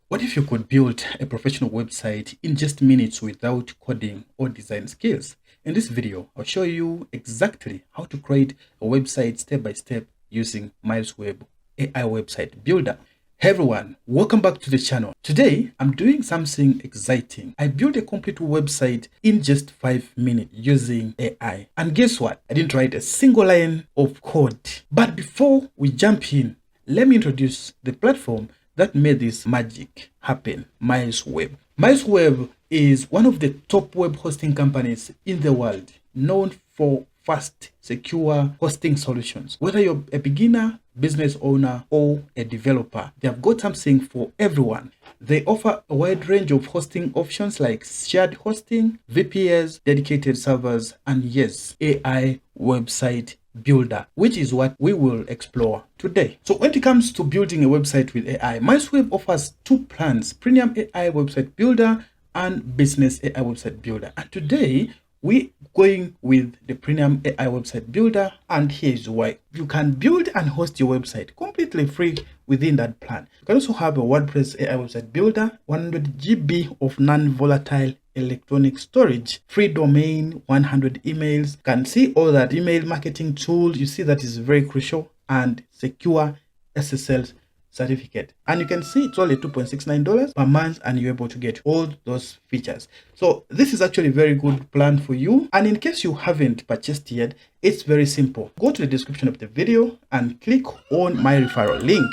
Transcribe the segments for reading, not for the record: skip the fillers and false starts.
What if you could build a professional website in just minutes without coding or design skills? In this video, I'll show you exactly how to create a website step by step using MilesWeb AI website builder. Hey everyone, welcome back to the channel. Today, I'm doing something exciting. I built a complete website in just 5 minutes using AI. And guess what? I didn't write a single line of code. But before we jump in, let me introduce the platform that made this magic happen, MilesWeb. MilesWeb is one of the top web hosting companies in the world, known for fast, secure hosting solutions. Whether you're a beginner, business owner, or a developer, they have got something for everyone. They offer a wide range of hosting options like shared hosting, VPS, dedicated servers, and yes, AI website builder, which is what we will explore today. So when it comes to building a website with AI, MilesWeb offers two plans: Premium AI Website Builder and Business AI Website Builder. And today we're going with the Premium AI Website Builder, and here's why. You can build and host your website completely free within that plan. You can also have a WordPress AI Website Builder, 100 GB of non-volatile electronic storage, free domain, 100 emails. You can see all that email marketing tools. You see that is very crucial, and secure SSL certificate. And you can see it's only $2.69 per month, and you're able to get all those features. So this is actually a very good plan for you. And in case you haven't purchased yet, it's very simple. Go to the description of the video and click on my referral link,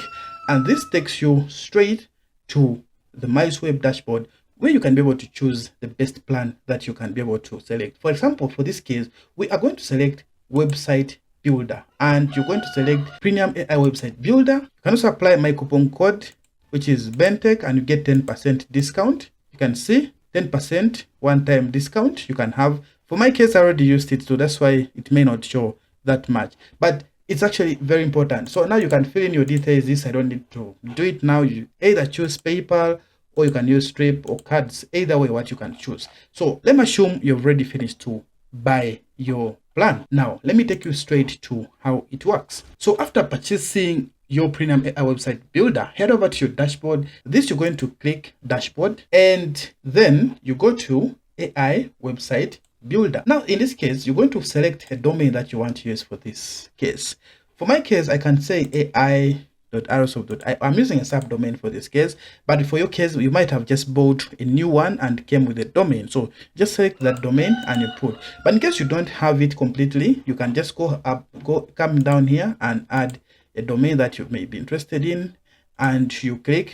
and this takes you straight to the MilesWeb dashboard, where you can be able to choose the best plan that you can be able to select. For example, for this case, we are going to select website builder, and you're going to select Premium AI Website Builder. You can also apply my coupon code, which is BENTECH, and you get 10% discount. You can see 10% one-time discount you can have. For my case, I already used it, so that's why it may not show that much, but it's actually very important. So now you can fill in your details. This I don't need to do it now. You either choose PayPal, or you can use Stripe or cards, either way what you can choose. So let me assume you've already finished to buy your plan. Now let me take you straight to how it works. So after purchasing your Premium AI Website Builder, head over to your dashboard. This you're going to click dashboard, and then you go to AI Website Builder. Now in this case, you're going to select a domain that you want to use for this case. For my case, I can say AI.aerosoft.io. I'm using a subdomain for this case, but for your case, you might have just bought a new one and came with a domain. So just select that domain and you put. But in case you don't have it completely, you can just come down here and add a domain that you may be interested in, and you click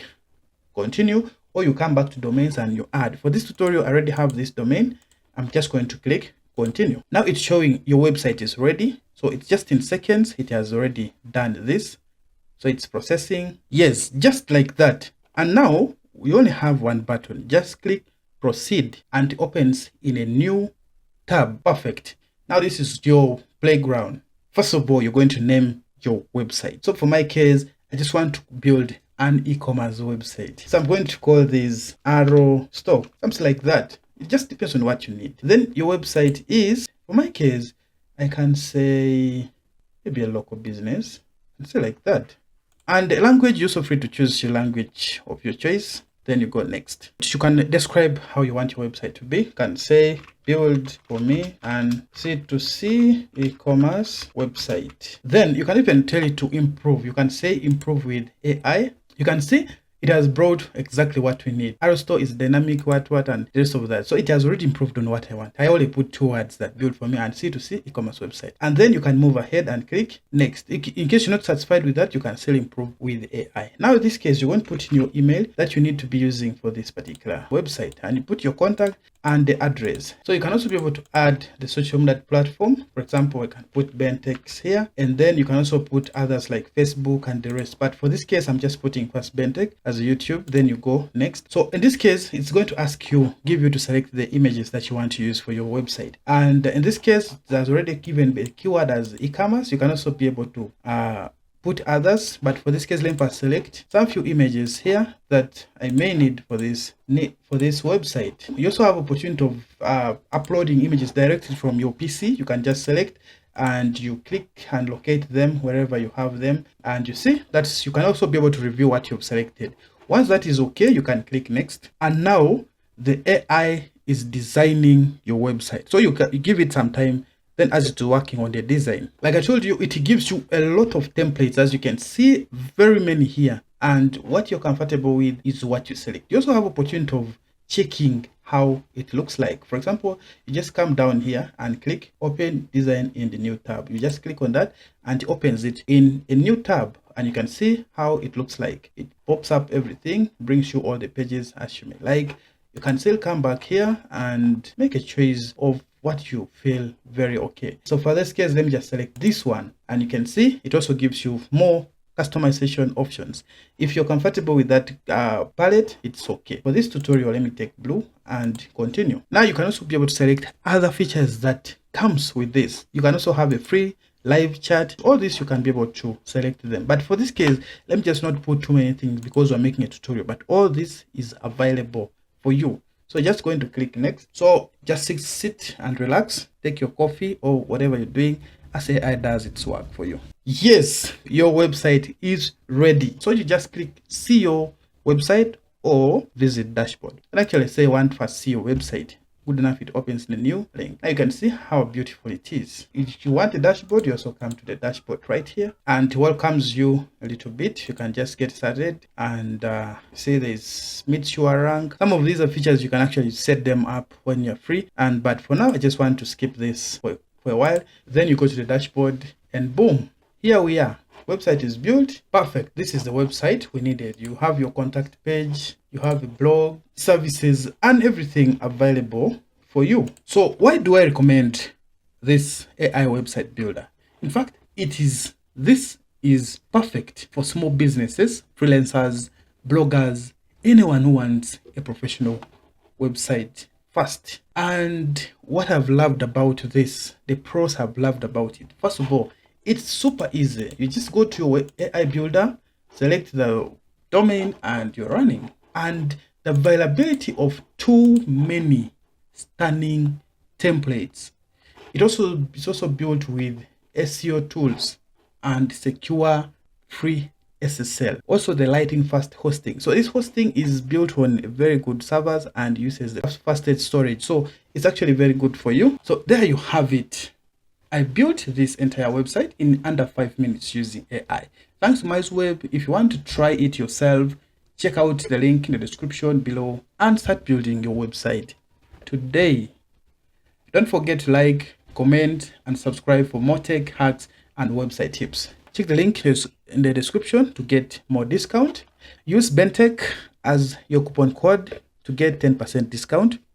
continue, or you come back to domains and you add. For this tutorial, I already have this domain. I'm just going to click continue. Now it's showing your website is ready. So it's just in seconds, it has already done this. So it's processing. Yes, just like that. And now we only have one button. Just click proceed, and it opens in a new tab. Perfect. Now this is your playground. First of all, you're going to name your website. So for my case, I just want to build an e-commerce website. So I'm going to call this Arrow Store, something like that. It just depends on what you need. Then your website is, for my case, I can say maybe a local business, and say like that. And the language, you're so free to choose your language of your choice. Then you go next. You can describe how you want your website to be. You can say build for me and C2C e-commerce website. Then you can even tell it to improve. You can say improve with AI. You can see it has brought exactly what we need. Arrow Store is dynamic, what, and the rest of that. So it has already improved on what I want. I only put two words that build for me and C2C e-commerce website. And then you can move ahead and click next. In case you're not satisfied with that, you can still improve with AI. Now in this case, you want to put in your email that you need to be using for this particular website, and you put your contact and the address. So you can also be able to add the social media platform. For example, I can put BENTECH here, and then you can also put others like Facebook and the rest. But for this case, I'm just putting first BENTECH as a YouTube. Then you go next. So in this case, it's going to give you to select the images that you want to use for your website. And in this case, there's already given the keyword as e-commerce. You can also be able to put others, but for this case, let me first select some few images here that I may need for this website. You also have opportunity of uploading images directly from your PC. You can just select and you click and locate them wherever you have them, and you see that you can also be able to review what you've selected. Once that is okay, you can click next. And now the AI is designing your website. So you give it some time. Then as it's working on the design, like I told you, it gives you a lot of templates, as you can see, very many here. And what you're comfortable with is what you select. You also have opportunity of checking how it looks like. For example, you just come down here and click open design in the new tab. You just click on that and it opens it in a new tab, and you can see how it looks like. It pops up everything, brings you all the pages as you may like. You can still come back here and make a choice of what you feel very okay. So for this case, let me just select this one, and you can see it also gives you more customization options. If you're comfortable with that palette, it's okay. For this tutorial, let me take blue and continue. Now you can also be able to select other features that comes with this. You can also have a free live chat. All this you can be able to select them, but for this case, let me just not put too many things because we're making a tutorial, but all this is available for you. So just going to click next. So just sit and relax, take your coffee or whatever you're doing as AI does its work for you. Yes, your website is ready. So you just click see your website or visit dashboard. And actually say I want to see your website. Good enough, it opens the new link. Now you can see how beautiful it is. If you want a dashboard, you also come to the dashboard right here, and it welcomes you a little bit. You can just get started and say there's meets your rank. Some of these are features you can actually set them up when you're free, but for now I just want to skip this for a while. Then you go to the dashboard and boom, here we are. Website is built. Perfect. This is the website we needed. You have your contact page, you have a blog, services, and everything available for you. So why do I recommend this AI website builder? In fact, this is perfect for small businesses, freelancers, bloggers, anyone who wants a professional website fast. And what I've loved about this, the pros I've loved about it, first of all, it's super easy. You just go to your AI builder, select the domain, and you're running. And the availability of too many stunning templates. It's also built with SEO tools and secure free SSL. Also the lightning fast hosting. So this hosting is built on very good servers and uses the fastest storage. So it's actually very good for you. So there you have it. I built this entire website in under 5 minutes using AI. Thanks to MilesWeb. If you want to try it yourself, check out the link in the description below and start building your website today. Don't forget to like, comment, and subscribe for more tech hacks and website tips. Check the link in the description to get more discount. Use BenTech as your coupon code to get 10% discount.